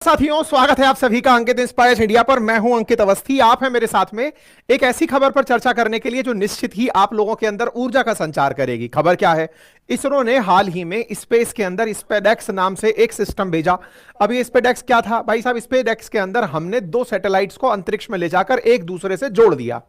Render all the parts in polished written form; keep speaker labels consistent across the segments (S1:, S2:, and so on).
S1: साथियों, स्वागत है आप सभी का अंकित इंस्पायर्स इंडिया पर। मैं हूं अंकित अवस्थी। आप हैं मेरे साथ में एक ऐसी खबर पर चर्चा करने के लिए जो निश्चित ही आप लोगों के अंदर ऊर्जा का संचार करेगी। खबर क्या है? इसरो ने हाल ही में स्पेस के अंदर स्पेडेक्स नाम से एक सिस्टम भेजा। अब ये स्पेडेक्स क्या था भाई साहब? स्पेडेक्स के अंदर हमने 2 सैटेलाइट्स को अंतरिक्ष में ले जाकर एक दूसरे से जोड़ दिया।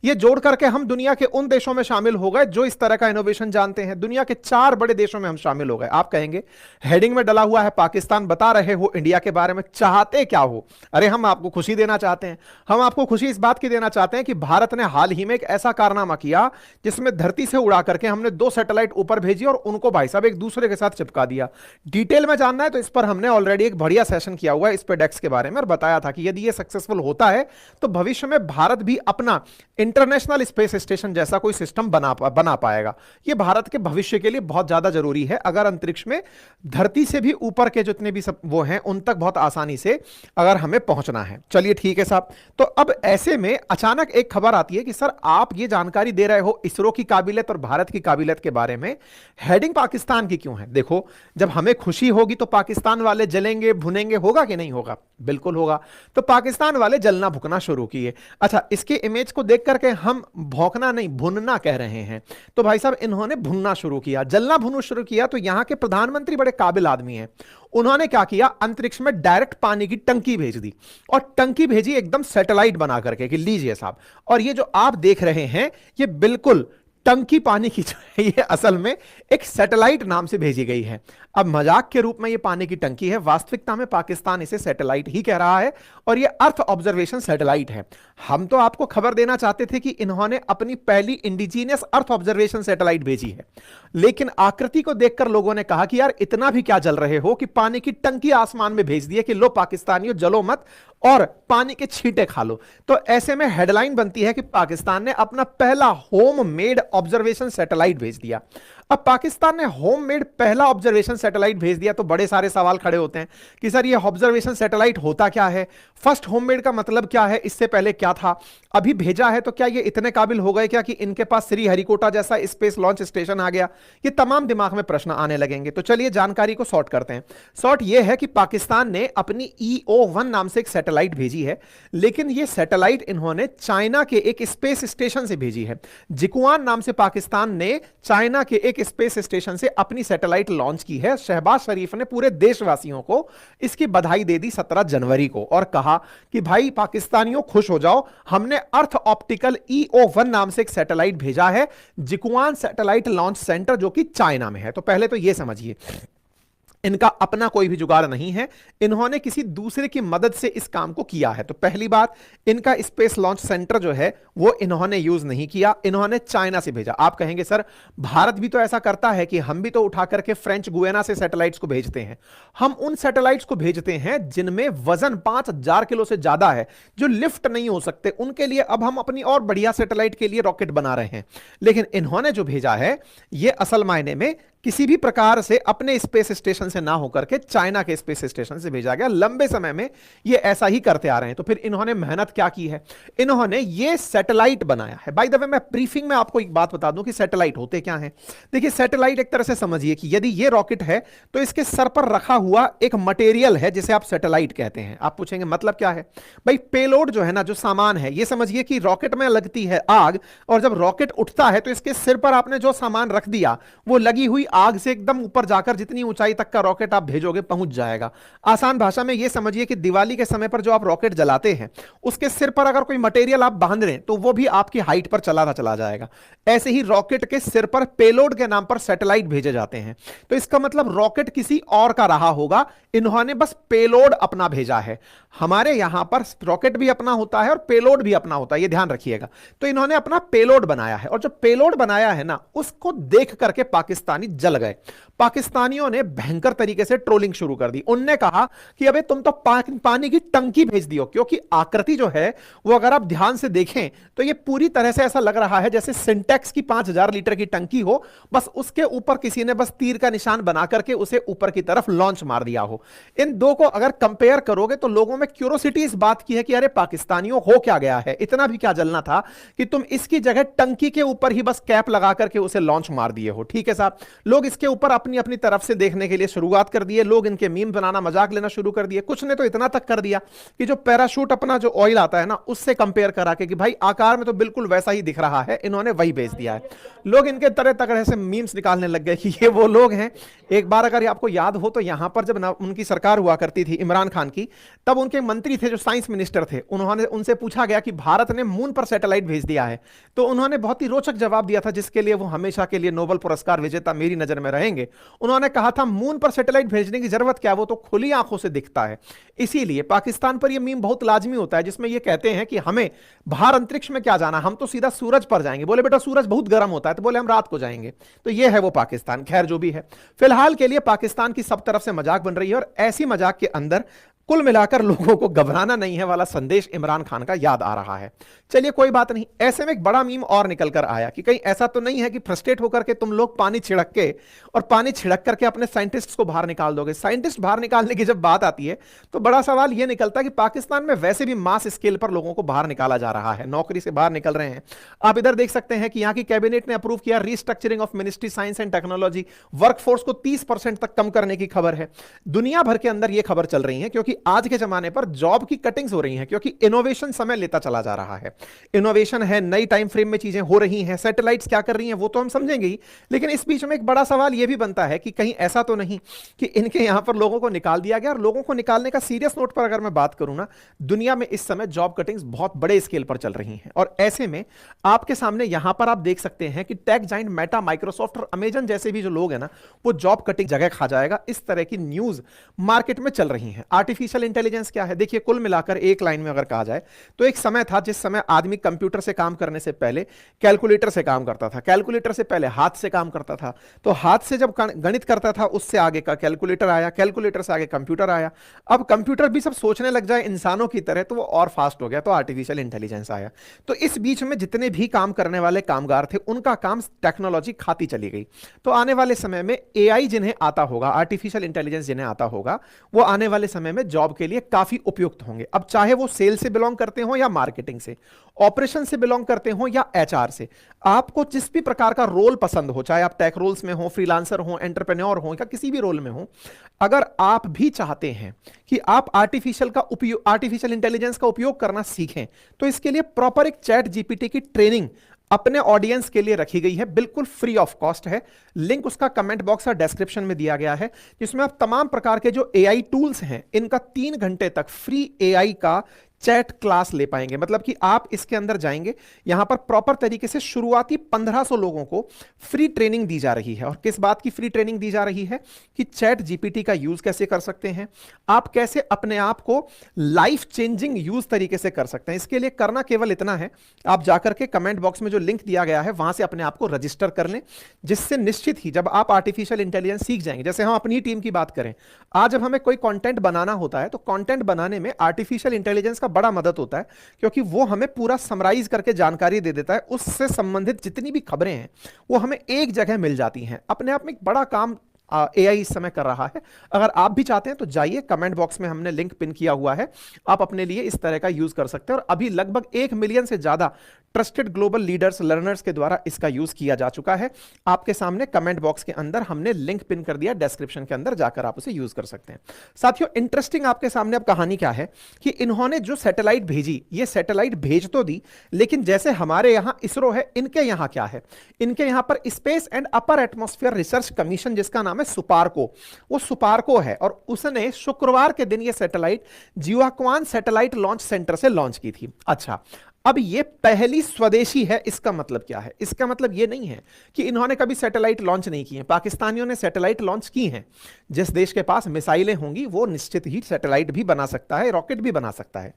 S1: ये जोड़ करके हम दुनिया के उन देशों में शामिल हो गए जो इस तरह का इनोवेशन जानते हैं। दुनिया के 4 बड़े देशों में हम शामिल हो गए। आप कहेंगे हेडिंग में डला हुआ है पाकिस्तान, बता रहे हो इंडिया के बारे में, चाहते क्या हो? अरे हम आपको खुशी देना चाहते हैं। हम आपको खुशी इस बात की देना चाहते हैं कि भारत ने हाल ही में एक ऐसा कारनामा किया जिसमें धरती से उड़ा करके हमने 2 सैटेलाइट ऊपर भेजी और उनको भाई साहब एक दूसरे के साथ चिपका दिया। डिटेल में जानना है तो इस पर हमने ऑलरेडी एक बढ़िया सेशन किया हुआ है स्पेडेक्स के बारे में, और बताया था कि यदि ये सक्सेसफुल होता है तो भविष्य में भारत भी अपना इंटरनेशनल स्पेस स्टेशन जैसा कोई सिस्टम बना पाएगा। ये भारत के भविष्य के लिए बहुत ज्यादा जरूरी है। अगर अंतरिक्ष में धरती से भी ऊपर के जितने भी सब वो हैं उन तक बहुत आसानी से अगर हमें पहुंचना है। चलिए ठीक है साहब। तो अब ऐसे में अचानक एक खबर आती है कि सर आप ये जानकारी दे रहे हो इसरो की काबिलियत और भारत की काबिलियत के बारे में, हेडिंग पाकिस्तान की क्यों है? देखो, जब हमें खुशी होगी तो पाकिस्तान वाले जलेंगे भुनेंगे, होगा कि नहीं होगा? बिल्कुल होगा। तो पाकिस्तान वाले जलना भुकना शुरू किए। अच्छा, इसके इमेज को देख करके हम भौंकना नहीं भुनना कह रहे हैं, तो भाई साहब इन्होंने भुनना शुरू किया, जलना भुनना शुरू किया। तो यहां के प्रधानमंत्री बड़े काबिल आदमी हैं। उन्होंने क्या किया? अंतरिक्ष में डायरेक्ट पानी की टंकी भेज दी, और टंकी भेजी एकदम सैटेलाइट बना करके कि लीजिए साहब। और ये जो आप देख रहे हैं ये बिल्कुल टंकी पानी की ये असल में एक सैटेलाइट नाम से भेजी गई है। अब मजाक के रूप में ये पानी की टंकी है, वास्तविकता में पाकिस्तान इसे सैटेलाइट ही कह रहा है, और ये अर्थ ऑब्जर्वेशन सैटेलाइट है। हम तो आपको खबर देना चाहते थे कि इन्होंने अपनी पहली इंडिजीनियस अर्थ ऑब्जर्वेशन सैटेलाइट भेजी है, लेकिन आकृति को देखकर लोगों ने कहा कि यार इतना भी क्या जल रहे हो कि पानी की टंकी आसमान में भेज दी है कि लो पाकिस्तानियों जलो मत और पानी के छींटे खा लो। तो ऐसे में हेडलाइन बनती है कि पाकिस्तान ने अपना पहला होम मेड ऑब्जर्वेशन सैटेलाइट भेज दिया। अब पाकिस्तान ने होम मेड पहला ऑब्जर्वेशन सैटेलाइट भेज दिया तो बड़े सारे सवाल खड़े होते हैं कि सर ये ऑब्जर्वेशन सैटेलाइट होता क्या है? फर्स्ट होम मेड का मतलब क्या है? इससे पहले क्या था? अभी भेजा है तो क्या ये इतने काबिल हो गए क्या कि इनके पास श्रीहरिकोटा जैसा स्पेस लॉन्च स्टेशन आ गया? ये तमाम दिमाग में प्रश्न आने लगेंगे। तो चलिए जानकारी को सॉर्ट करते हैं। सॉर्ट ये है कि पाकिस्तान ने अपनी EO-1 नाम से एक सैटेलाइट भेजी है, लेकिन ये सैटेलाइट इन्होंने चाइना के एक स्पेस स्टेशन से भेजी है। जिकुआन नाम से पाकिस्तान ने चाइना के एक स्पेस स्टेशन से अपनी सैटेलाइट लॉन्च की है। शहबाज शरीफ ने पूरे देशवासियों को इसकी बधाई दे दी 17 जनवरी को, और कहा कि भाई पाकिस्तानियों खुश हो जाओ, हमने अर्थ ऑप्टिकल EO-1 नाम से एक सैटेलाइट भेजा है, जिकुआन सैटेलाइट लॉन्च सेंटर, जो कि चाइना में है। तो पहले तो यह समझिए इनका अपना कोई भी जुगाड़ नहीं है, इन्होंने किसी दूसरे की मदद से इस काम को किया है। तो पहली बात, इनका स्पेस लॉन्च सेंटर जो है वो इन्होंने यूज नहीं किया, इन्होंने चाइना से भेजा। आप कहेंगे सर भारत भी तो ऐसा करता है कि हम भी तो उठा करके फ्रेंच गुयाना से सैटेलाइट्स को भेजते हैं। हम उन सैटेलाइट्स को भेजते हैं जिनमें वजन 5000 किलो से ज्यादा है, जो लिफ्ट नहीं हो सकते, उनके लिए अब हम अपनी और बढ़िया सैटेलाइट के लिए रॉकेट बना रहे हैं। लेकिन इन्होंने जो भेजा है ये असल मायने में किसी भी प्रकार से अपने स्पेस स्टेशन से ना होकर के चाइना के स्पेस स्टेशन से भेजा गया। लंबे समय में ये ऐसा ही करते आ रहे हैं। तो फिर इन्होंने मेहनत क्या की है? इन्होंने ये सैटेलाइट बनाया है। बाय द वे मैं ब्रीफिंग में आपको एक बात बता दूं कि सैटेलाइट होते क्या हैं। देखिए, सैटेलाइट एक तरह से समझिए कि यदि ये रॉकेट है तो इसके सर पर रखा हुआ एक मटेरियल है जिसे आप सैटेलाइट कहते हैं। आप पूछेंगे मतलब क्या है? भाई पेलोड जो है ना, जो सामान है, ये समझिए कि रॉकेट में लगती है आग, और जब रॉकेट उठता है तो इसके सिर पर आपने जो सामान रख दिया वो लगी हुई आग से एकदम ऊपर जाकर जितनी ऊंचाई तक का रॉकेट आप भेजोगे पहुंच जाएगा। आसान भाषा में यह समझिए कि दिवाली के समय पर जो आप रॉकेट जलाते हैं उसके सिर पर अगर कोई मटेरियल आप बांध दें तो वो भी आपकी हाइट पर चला जाएगा। ऐसे ही रॉकेट के सिर पर पेलोड के नाम पर सैटेलाइट भेजे जाते हैं। तो इसका मतलब रॉकेट किसी और का रहा होगा, इन्होंने बस पेलोड अपना भेजा है। हमारे यहां पर रॉकेट भी अपना होता है और पेलोड भी अपना होता है, ये ध्यान रखिएगा। तो इन्होंने अपना पेलोड बनाया है, और जो पेलोड बनाया है ना उसको देख करके पाकिस्तानी जल गए। पाकिस्तानियों ने भयंकर तरीके से ट्रोलिंग शुरू कर दी। उनने कहा कि अबे तुम तो पानी की टंकी भेज दियो, क्योंकि आकृति जो है वो अगर आप ध्यान से देखें तो ये पूरी तरह से ऐसा लग रहा है जैसे सिंटेक्स की 5000 लीटर की टंकी हो, बस उसके ऊपर किसी ने बस तीर का निशान बना करके उसे ऊपर की तरफ लॉन्च मार दिया हो। इन दो को अगर कंपेयर करोगे तो लोगों में क्यूरोसिटी इस बात की है कि अरे पाकिस्तानियों हो क्या गया है, इतना भी क्या जलना था कि तुम इसकी जगह टंकी के ऊपर ही बस कैप लगा करके उसे लॉन्च मार दिए हो। ठीक है साहब, लोग इसके ऊपर अपनी अपनी तरफ से देखने के लिए शुरुआत कर दिए, लोग इनके मीम बनाना, मजाक लेना शुरू कर दिए। कुछ ने तो इतना तक कर दिया कि जो पैराशूट अपना जो ऑयल आता है ना, उससे कंपेयर करा के कि भाई आकार में तो बिल्कुल वैसा ही दिख रहा है, इन्होंने वही बेच दिया है। लोग इनके तरह तरह से मीम्स निकालने लग गए कि ये वो लोग हैं। एक बार अगर आपको याद हो तो यहां पर जब उनकी सरकार हुआ करती थी इमरान खान की, तब उनके मंत्री थे जो साइंस मिनिस्टर थे, उन्होंने उनसे पूछा गया कि भारत ने मून पर सैटेलाइट भेज दिया है, तो उन्होंने बहुत ही रोचक जवाब दिया था, जिसके लिए वो हमेशा के लिए नोबेल पुरस्कार विजेता मेरी नजर में रहेंगे। उन्होंने कहा था मून पर सैटेलाइट भेजने की जरूरत क्या, वो तो खुली आंखों से दिखता है। इसीलिए पाकिस्तान पर यह मीम बहुत लाजमी होता है, जिसमें ये कहते हैं कि हमें बाहर अंतरिक्ष में क्या जाना, हम तो सीधा सूरज पर जाएंगे। बोले बेटा सूरज बहुत गर्म होता है, तो बोले हम रात को जाएंगे। तो ये है वो पाकिस्तान। खैर जो भी है, फिलहाल के लिए पाकिस्तान की सब तरफ से मजाक बन रही है, और ऐसी मजाक के अंदर कुल मिलाकर लोगों को घबराना नहीं है वाला संदेश इमरान खान का याद आ रहा है। चलिए कोई बात नहीं। ऐसे में एक बड़ा मीम और निकल कर आया कि कहीं ऐसा तो नहीं है कि फ्रस्ट्रेट होकर के तुम लोग पानी छिड़क के और पानी छिड़क करके अपने साइंटिस्ट्स को बाहर निकाल दोगे। साइंटिस्ट बाहर निकालने की जब बात आती है तो बड़ा सवाल यह निकलता है कि पाकिस्तान में वैसे भी मास स्केल पर लोगों को बाहर निकाला जा रहा है, नौकरी से बाहर निकल रहे हैं। आप इधर देख सकते हैं कि यहां की कैबिनेट ने अप्रूव किया restructuring of ministry science and technology, workforce को 30% तक कम करने की खबर है। दुनिया भर के अंदर यह खबर चल रही है क्योंकि आज के जमाने पर जॉब की कटिंग्स हो रही हैं, क्योंकि इनोवेशन समय लेता चला जा रहा है। इनोवेशन है, नई टाइम फ्रेम में चीजें हो रही हैं, सैटेलाइट्स क्या कर रही हैं वो तो हम समझेंगे ही, लेकिन इस बीच में एक बड़ा सवाल यह भी बनता है कि कहीं ऐसा तो नहीं कि इनके यहां पर लोगों को निकाल दिया गया। और लोगों को निकालने का सीरियस नोट पर अगर मैं बात करूं ना, दुनिया में इस समय जॉब कटिंग्स बहुत बड़े स्केल पर चल रही हैं। और ऐसे में आपके सामने यहां पर आप देख सकते हैं कि टेक जाइंट मेटा, माइक्रोसॉफ्ट और अमेजन जैसे भी जो लोग हैं ना, वो जॉब कटिंग जगह खा जाएगा, इस तरह की न्यूज मार्केट में चल रही है। आर्टिफिशियल इंटेलिजेंस क्या है, देखिए कुल मिलाकर एक लाइन में अगर कहा जाए तो एक समय था जिस समय आदमी कंप्यूटर से काम करने से पहले कैलकुलेटर से काम करता था, कैलकुलेटर से पहले हाथ से काम करता था, तो हाथ से जब गणित करता था उससे आगे का कैलकुलेटर आया, कैलकुलेटर से आगे कंप्यूटर आया। अब कंप्यूटर भी सब सोचने लग जाए इंसानों की तरह तो वो और फास्ट हो गया, तो आर्टिफिशियल इंटेलिजेंस आया। तो इस बीच में जितने भी काम करने वाले कामगार थे उनका काम टेक्नोलॉजी खाती चली गई। तो आने वाले समय में एआई जिन्हें आता होगा, आर्टिफिशियल इंटेलिजेंस जिन्हें आता होगा, वो आने वाले समय में जॉब के लिए काफी उपयुक्त होंगे। अब चाहे वो सेल से बिलोंग करते हो या मार्केटिंग से, ऑपरेशन से बिलोंग करते हो या एचआर से, आपको जिस भी प्रकार का रोल पसंद हो, चाहे आप टेक रोल्स में हो, फ्रीलांसर हो, एंटरप्रेन्योर हो या किसी भी रोल में हो, अगर आप भी चाहते हैं कि आप आर्टिफिशियल इंटेलिजेंस का उपयोग करना सीखें, तो इसके लिए प्रॉपर एक चैट जीपीटी की ट्रेनिंग अपने ऑडियंस के लिए रखी गई है, बिल्कुल फ्री ऑफ कॉस्ट है। लिंक उसका कमेंट बॉक्स और डिस्क्रिप्शन में दिया गया है, जिसमें आप तमाम प्रकार के जो एआई टूल्स हैं इनका 3 घंटे तक फ्री एआई का चैट क्लास ले पाएंगे। मतलब कि आप इसके अंदर जाएंगे, यहां पर प्रॉपर तरीके से शुरुआती 1500 लोगों को फ्री ट्रेनिंग दी जा रही है। और किस बात की फ्री ट्रेनिंग दी जा रही है कि चैट जीपीटी का यूज कैसे कर सकते हैं, आप कैसे अपने आप को लाइफ चेंजिंग यूज तरीके से कर सकते हैं। इसके लिए करना केवल इतना है, आप जाकर के कमेंट बॉक्स में जो लिंक दिया गया है वहां से अपने आप को रजिस्टर कर लें, जिससे निश्चित ही जब आप आर्टिफिशियल इंटेलिजेंस सीख जाएंगे, जैसे हम अपनी टीम की बात करें, आज जब हमें कोई कंटेंट बनाना होता है तो कंटेंट बनाने में आर्टिफिशियल इंटेलिजेंस का बड़ा मदद होता है, क्योंकि वो हमें पूरा समराइज करके जानकारी दे देता है। उससे संबंधित जितनी भी खबरें हैं वो हमें एक जगह मिल जाती हैं। अपने आप में एक बड़ा काम एआई इस समय कर रहा है। अगर आप भी चाहते हैं तो जाइए, कमेंट बॉक्स में हमने लिंक पिन किया हुआ है, आप अपने लिए इस तरह का यूज कर सकते हैं। और अभी लगभग 1 मिलियन से ज्यादा ट्रस्टेड ग्लोबल लीडर्स, लर्नर्स के द्वारा इसका यूज किया जा चुका है। आपके सामने कमेंट बॉक्स के अंदर हमने लिंक पिन कर दिया, डिस्क्रिप्शन के अंदर जाकर आप उसे यूज कर सकते हैं। साथियों, इंटरेस्टिंग आपके सामने अब कहानी क्या है कि इन्होंने जो सैटेलाइट भेजी, ये सैटेलाइट भेज तो दी, लेकिन जैसे हमारे यहां इसरो है, इनके यहां क्या है, इनके यहां पर space and upper atmosphere research commission, जिसका नाम है सुपारको, वो सुपारको है। और उसने शुक्रवार के दिन ये सैटेलाइट जियोक्वान सैटेलाइट लॉन्च सेंटर से लॉन्च की थी। अच्छा, अब ये पहली स्वदेशी है, इसका मतलब क्या है? इसका मतलब ये नहीं है कि इन्होंने कभी सैटेलाइट लॉन्च नहीं की है। पाकिस्तानियों ने सैटेलाइट लॉन्च की हैं। जिस देश के पास मिसाइलें होंगी वो निश्चित ही सैटेलाइट भी बना सकता है, रॉकेट भी बना सकता है।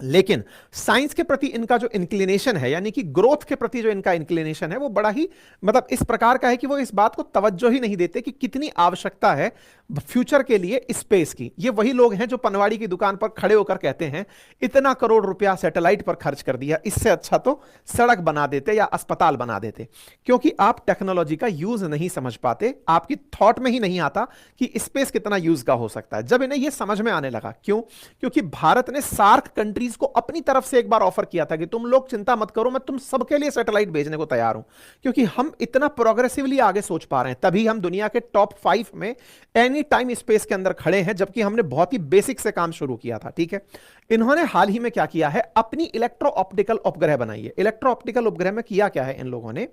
S1: लेकिन साइंस के प्रति इनका जो इंक्लिनेशन है, यानी कि ग्रोथ के प्रति जो इनका इंक्लिनेशन है, वो बड़ा ही मतलब इस प्रकार का है कि वो इस बात को तवज्जो ही नहीं देते कि कितनी आवश्यकता है फ्यूचर के लिए स्पेस की। ये वही लोग हैं जो पनवाड़ी की दुकान पर खड़े होकर कहते हैं इतना करोड़ रुपया सैटेलाइट पर खर्च कर दिया, इससे अच्छा तो सड़क बना देते या अस्पताल बना देते। क्योंकि आप टेक्नोलॉजी का यूज नहीं समझ पाते, आपकी थॉट में ही नहीं आता कि स्पेस कितना यूज का हो सकता है। जब इन्हें यह समझ में आने लगा, क्योंकि भारत ने सार्क कंट्री कंट्रीज को अपनी तरफ से एक बार ऑफर किया था कि तुम लोग चिंता मत करो, मैं तुम सबके लिए सैटेलाइट भेजने को तैयार हूं, क्योंकि हम इतना प्रोग्रेसिवली आगे सोच पा रहे हैं, तभी हम दुनिया के टॉप 5 में एनी टाइम स्पेस के अंदर खड़े हैं, जबकि हमने बहुत ही बेसिक से काम शुरू किया था। ठीक है, इन्होंने हाल ही में क्या किया है, अपनी इलेक्ट्रो ऑप्टिकल उपग्रह बनाई है। इलेक्ट्रो ऑप्टिकल उपग्रह में किया क्या है इन लोगों ने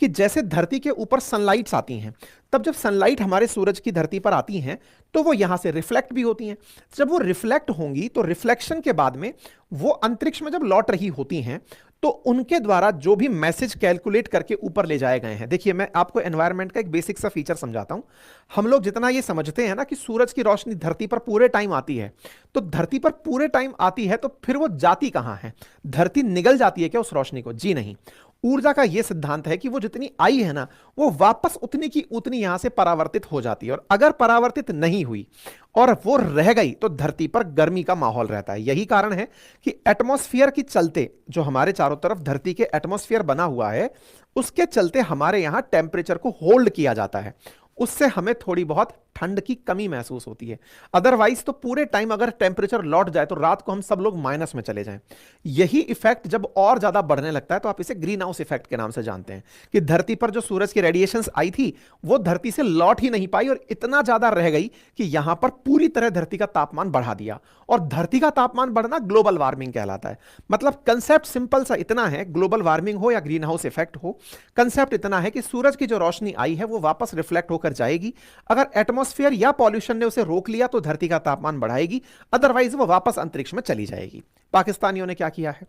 S1: कि जैसे धरती के ऊपर सनलाइट्स आती हैं, तब जब सनलाइट हमारे सूरज की धरती पर आती हैं तो वो यहां से रिफ्लेक्ट भी होती हैं। जब वो रिफ्लेक्ट होंगी तो रिफ्लेक्शन के बाद में वो अंतरिक्ष में जब लौट रही होती हैं तो उनके द्वारा जो भी मैसेज कैलकुलेट करके ऊपर ले जाए गए हैं। देखिए, मैं आपको एनवायरनमेंट का एक बेसिक सा फीचर समझाता हूं। हम लोग जितना ये समझते हैं ना कि सूरज की रोशनी धरती पर पूरे टाइम आती है, तो धरती पर पूरे टाइम आती है तो फिर वो जाती कहां है, धरती निगल जाती है क्या उस रोशनी को? जी नहीं। ऊर्जा का यह सिद्धांत है कि वो जितनी आई है ना, वो वापस उतनी की उतनी यहां से परावर्तित हो जाती है, और अगर परावर्तित नहीं हुई और वो रह गई तो धरती पर गर्मी का माहौल रहता है। यही कारण है कि एटमॉस्फेयर के चलते, जो हमारे चारों तरफ धरती के एटमॉस्फेयर बना हुआ है, उसके चलते हमारे यहां टेम्परेचर को होल्ड किया जाता है, उससे हमें थोड़ी बहुत ठंड की कमी महसूस होती है। अदरवाइज तो पूरे टाइम अगर टेम्परेचर लौट जाए तो रात को हम सब लोग माइनस में चले जाएं। यही इफेक्ट जब और ज्यादा बढ़ने लगता है तो आप इसे ग्रीन हाउस इफेक्ट के नाम से जानते हैं, कि धरती पर जो सूरज की रेडिएशंस आई थी वो धरती से लौट ही नहीं पाई और इतना ज्यादा रह गई कि यहां पर पूरी तरह धरती का तापमान बढ़ा दिया। और धरती का तापमान बढ़ना ग्लोबल वार्मिंग कहलाता है। मतलब कंसेप्ट सिंपल सा इतना है, ग्लोबल वार्मिंग हो या ग्रीन हाउस इफेक्ट हो, कंसेप्ट इतना है कि सूरज की जो रोशनी आई है वो वापस रिफ्लेक्ट होकर जाएगी। अगर एटमॉस्फेयर या पॉल्यूशन ने उसे रोक लिया तो धरती का तापमान बढ़ाएगी, अदरवाइज वो वापस अंतरिक्ष में चली जाएगी। पाकिस्तानियों ने क्या किया है,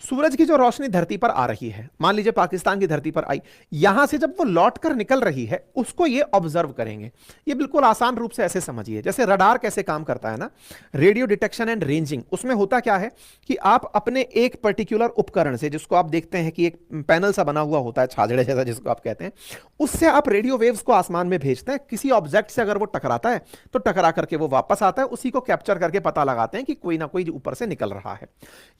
S1: सूरज की जो रोशनी धरती पर आ रही है, मान लीजिए पाकिस्तान की धरती पर आई, यहां से जब वो लौट कर निकल रही है उसको ये ऑब्जर्व करेंगे। ये बिल्कुल आसान रूप से ऐसे समझिए, जैसे रडार कैसे काम करता है ना, रेडियो डिटेक्शन एंड रेंजिंग। उसमें होता क्या है कि आप अपने एक पर्टिकुलर उपकरण से, जिसको आप देखते हैं कि एक पैनल सा बना हुआ होता है, छाजड़े जैसा जिसको आप कहते हैं, उससे आप रेडियो वेव्स को आसमान में भेजते हैं। किसी ऑब्जेक्ट से अगर वो टकराता है तो टकरा करके वो वापस आता है, उसी को कैप्चर करके पता लगाते हैं कि कोई ना कोई ऊपर से निकल रहा है।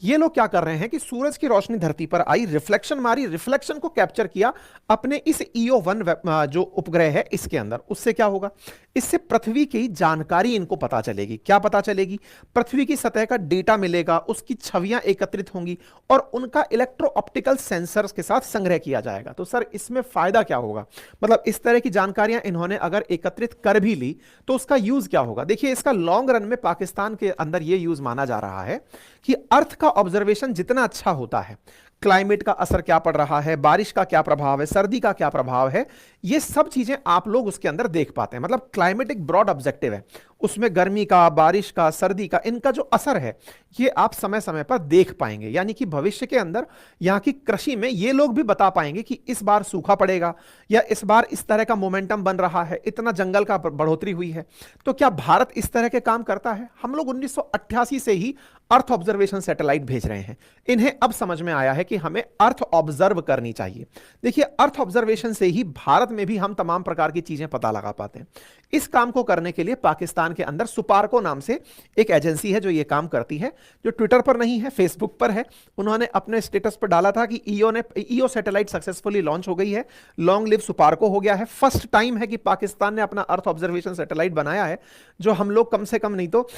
S1: ये लोग क्या कर रहे हैं कि सूरज की रोशनी धरती पर आई, रिफ्लेक्शन मारी, रिफ्लेक्शन को कैप्चर किया अपने इस EO1 जो उपग्रह है इसके अंदर। उससे क्या होगा, इससे पृथ्वी की जानकारी इनको पता चलेगी। क्या पता चलेगी? पृथ्वी की सतह का डेटा मिलेगा, उसकी छवियां एकत्रित होंगी और उनका इलेक्ट्रो ऑप्टिकल सेंसर्स के साथ संग्रह किया जाएगा। तो सर इसमें फायदा क्या होगा? मतलब इस तरह की जानकारियां इन्होंने अगर एकत्रित कर भी ली तो उसका यूज क्या होगा? देखिए, इसका लॉन्ग रन में पाकिस्तान के अंदर यह यूज माना जा रहा है कि अर्थ का ऑब्जर्वेशन जितना अच्छा होता है, क्लाइमेट का असर क्या पड़ रहा है, बारिश का क्या प्रभाव है, सर्दी का क्या प्रभाव है, ये सब चीजें आप लोग उसके अंदर देख पाते हैं। मतलब क्लाइमेट एक ब्रॉड ऑब्जेक्टिव है, उसमें गर्मी का, बारिश का, सर्दी का, इनका जो असर है ये आप समय समय पर देख पाएंगे। यानी कि भविष्य के अंदर यहां की कृषि में ये लोग भी बता पाएंगे कि इस बार सूखा पड़ेगा या इस बार इस तरह का मोमेंटम बन रहा है, इतना जंगल का बढ़ोतरी हुई है। तो क्या भारत इस तरह के काम करता है? हम लोग 1988 से ही अर्थ ऑब्जर्वेशन सैटेलाइट भेज रहे हैं। इन्हें अब समझ में आया है कि हमें अर्थ ऑब्जर्व करनी चाहिए। देखिए, अर्थ ऑब्जर्वेशन से ही भारत में भी हम तमाम प्रकार की चीजें पता लगा पाते हैं। इस काम को करने के लिए पाकिस्तान के अंदर सुपारको नाम से एक एजेंसी है जो ये काम करती है, जो ट्विटर पर नहीं है, फेसबुक पर है। उन्होंने अपने स्टेटस पर डाला था कि ईओ सैटेलाइट सक्सेसफुली लॉन्च हो गई है, लॉन्ग लिव सुपारको हो गया है। फर्स्ट टाइम है कि पाकिस्तान ने अपना अर्थ ऑब्जर्वेशन सैटेलाइट बनाया है, जो हम लोग कम से कम नहीं तो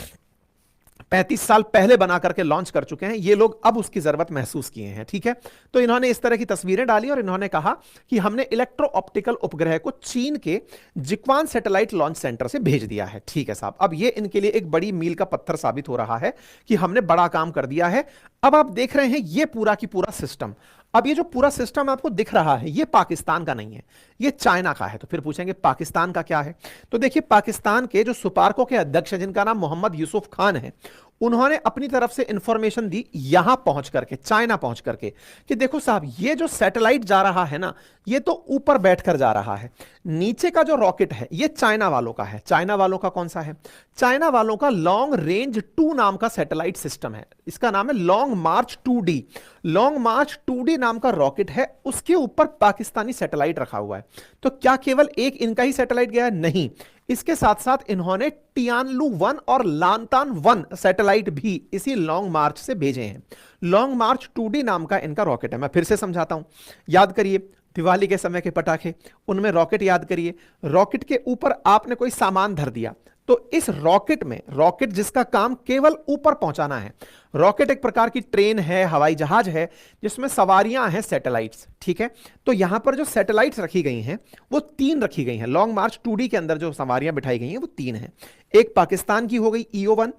S1: 35 साल पहले बना करके लॉन्च कर चुके हैं। ये लोग अब उसकी जरूरत महसूस किए हैं। ठीक है, तो इन्होंने इस तरह की तस्वीरें डाली और इन्होंने कहा कि हमने इलेक्ट्रो ऑप्टिकल उपग्रह को चीन के जिक्वान सैटेलाइट लॉन्च सेंटर से भेज दिया है। ठीक है साहब, अब ये इनके लिए एक बड़ी मील का पत्थर साबित हो रहा है कि हमने बड़ा काम कर दिया है। अब आप देख रहे हैं ये पूरा की पूरा सिस्टम। अब ये जो पूरा सिस्टम आपको दिख रहा है ये पाकिस्तान का नहीं है, ये चाइना का है। तो फिर पूछेंगे पाकिस्तान का क्या है? तो देखिए, पाकिस्तान के जो सुपारको के अध्यक्ष हैं, जिनका नाम मोहम्मद यूसुफ खान है, उन्होंने अपनी तरफ से इंफॉर्मेशन दी यहां पहुंच करके, चाइना पहुंच करके, कि देखो साहब, ये जो सैटेलाइट जा रहा है ना, ये तो ऊपर बैठकर जा रहा है, नीचे का जो रॉकेट है ये चाइना वालों का है। चाइना वालों का कौन सा है? चाइना वालों का लॉन्ग रेंज 2 नाम का सैटेलाइट सिस्टम है। इसका नाम है लॉन्ग मार्च 2D। लॉन्ग मार्च 2D नाम का रॉकेट है, उसके ऊपर पाकिस्तानी सैटेलाइट रखा हुआ है। तो क्या केवल एक इनका ही सैटेलाइट गया है? नहीं, इसके साथ साथ इन्होंने टियानलू 1 और लांतान 1 सैटेलाइट भी इसी लॉन्ग मार्च से भेजे हैं। लॉन्ग मार्च 2D नाम का इनका रॉकेट है। मैं फिर से समझाता हूं, याद करिए दिवाली के समय के पटाखे, उनमें रॉकेट याद करिए। रॉकेट के ऊपर आपने कोई सामान धर दिया, तो इस रॉकेट में, रॉकेट जिसका काम केवल ऊपर पहुंचाना है, रॉकेट एक प्रकार की ट्रेन है, हवाई जहाज है, जिसमें सवारियां हैं सैटेलाइट्स, ठीक है। तो यहां पर जो सैटेलाइट्स रखी गई हैं वो 3 रखी गई हैं। लॉन्ग मार्च 2D के अंदर जो सवारियां बिठाई गई हैं वो 3 हैं। एक पाकिस्तान की हो गई EO-1,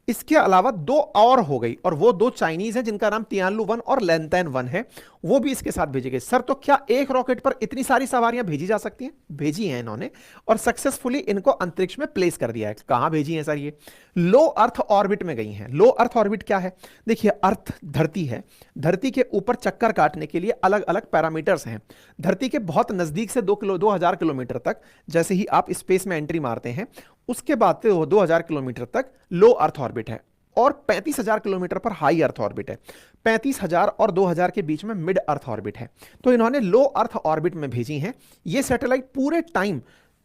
S1: इसके अलावा 2 और हो गई, और वो 2 चाइनीज हैं जिनका नाम तियानलू-1 और लैंतैन-1 है, वो भी इसके साथ भेजी गई। सर तो क्या एक रॉकेट पर इतनी सारी सवारियां भेजी जा सकती हैं? भेजी हैं इन्होंने, और सक्सेसफुली इनको अंतरिक्ष में प्लेस कर दिया है। कहां भेजी हैं सर? ये लो अर्थ ऑर्बिट में गई हैं। लो अर्थ ऑर्बिट क्या है? देखिए, अर्थ धरती है, धरती के ऊपर चक्कर काटने के लिए अलग अलग पैरामीटर्स हैं। धरती के बहुत नजदीक से 2000 किलोमीटर तक जैसे ही आप स्पेस में एंट्री मारते हैं, उसके बाद से 2000 किलोमीटर तक लो अर्थ ऑर्बिट है, और 35,000 किलोमीटर पर हाई अर्थ ऑर्बिट है। 35,000 और 2000 के बीच में मिड अर्थ ऑर्बिट है। तो इन्होंने लो अर्थ ऑर्बिट में भेजी हैं। ये सैटेलाइट पूरे टाइम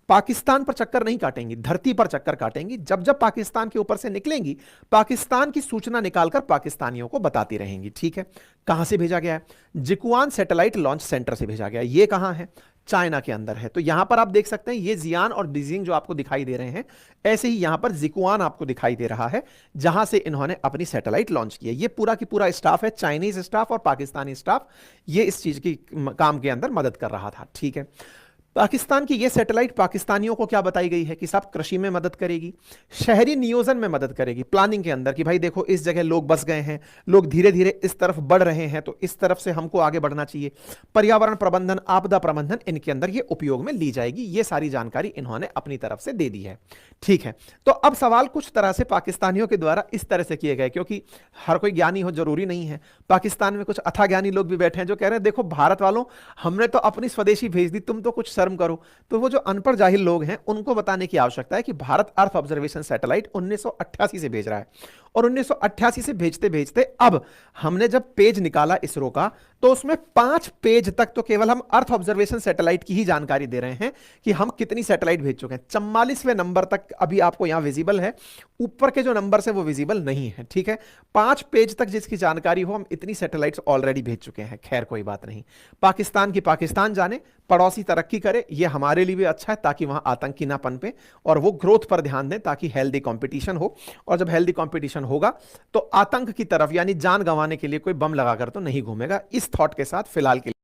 S1: पाकिस्तान पर चक्कर नहीं काटेंगी, धरती पर चक्कर काटेंगी। जब जब पाकिस्तान के ऊपर से निकलेंगी, पाकिस्तान की सूचना निकालकर पाकिस्तानियों को बताती रहेंगी, ठीक है। कहां से भेजा गया है? जिकुआन सैटेलाइट लॉन्च सेंटर से भेजा गया है। ये कहां है? चाइना के अंदर है। तो यहां पर आप देख सकते हैं, ये जियान और बीजिंग जो आपको दिखाई दे रहे हैं, ऐसे ही यहां पर जिकुआन आपको दिखाई दे रहा है, जहां से इन्होंने अपनी सैटेलाइट लॉन्च की है। ये पूरा की पूरा स्टाफ है, चाइनीज स्टाफ और पाकिस्तानी स्टाफ, ये इस चीज की काम के अंदर मदद कर रहा था, ठीक है। पाकिस्तान की यह सैटेलाइट पाकिस्तानियों को क्या बताई गई है कि साहब कृषि में मदद करेगी, शहरी नियोजन में मदद करेगी, प्लानिंग के अंदर कि भाई देखो इस जगह लोग बस गए हैं, लोग धीरे धीरे इस तरफ बढ़ रहे हैं, तो इस तरफ से हमको आगे बढ़ना चाहिए। पर्यावरण प्रबंधन, आपदा प्रबंधन, इनके अंदर ये उपयोग में ली जाएगी। ये सारी जानकारी इन्होंने अपनी तरफ से दे दी है, ठीक है। तो अब सवाल कुछ तरह से पाकिस्तानियों के द्वारा इस तरह से किए गए, क्योंकि हर कोई ज्ञानी हो जरूरी नहीं है। पाकिस्तान में कुछ अथा ज्ञानी लोग भी बैठे हैं जो कह रहे हैं देखो भारत वालों, हमने तो अपनी स्वदेशी भेज दी, तुम तो कुछ शर्म करो। तो वो जो अनपढ़ जाहिल लोग हैं उनको बताने की आवश्यकता है कि भारत अर्थ ऑब्जर्वेशन सैटेलाइट 1988 से भेज रहा है, और 1988 से भेजते भेजते अब हमने जब पेज निकाला इसरो का, तो उसमें 5 पेज तक तो केवल हम अर्थ ऑब्जर्वेशन सैटेलाइट की ही जानकारी दे रहे हैं कि हम कितनी सैटेलाइट भेज चुके हैं। 44वें नंबर तक अभी आपको यहां विजिबल है, ऊपर के जो नंबर है वो विजिबल नहीं है, ठीक है। 5 पेज तक जिसकी जानकारी हो, हम इतनी सैटेलाइट्स ऑलरेडी भेज चुके हैं। खैर कोई बात नहीं, पाकिस्तान की पाकिस्तान जाने, पड़ोसी तरक्की करे, ये हमारे लिए भी अच्छा है, ताकि वहां आतंकी ना पनपे, और वो ग्रोथ पर ध्यान दें ताकि हेल्दी कंपटीशन हो। और जब हेल्दी कंपटीशन होगा तो आतंक की तरफ यानी जान गंवाने के लिए कोई बम लगाकर तो नहीं घूमेगा। इस थॉट के साथ फिलहाल के लिए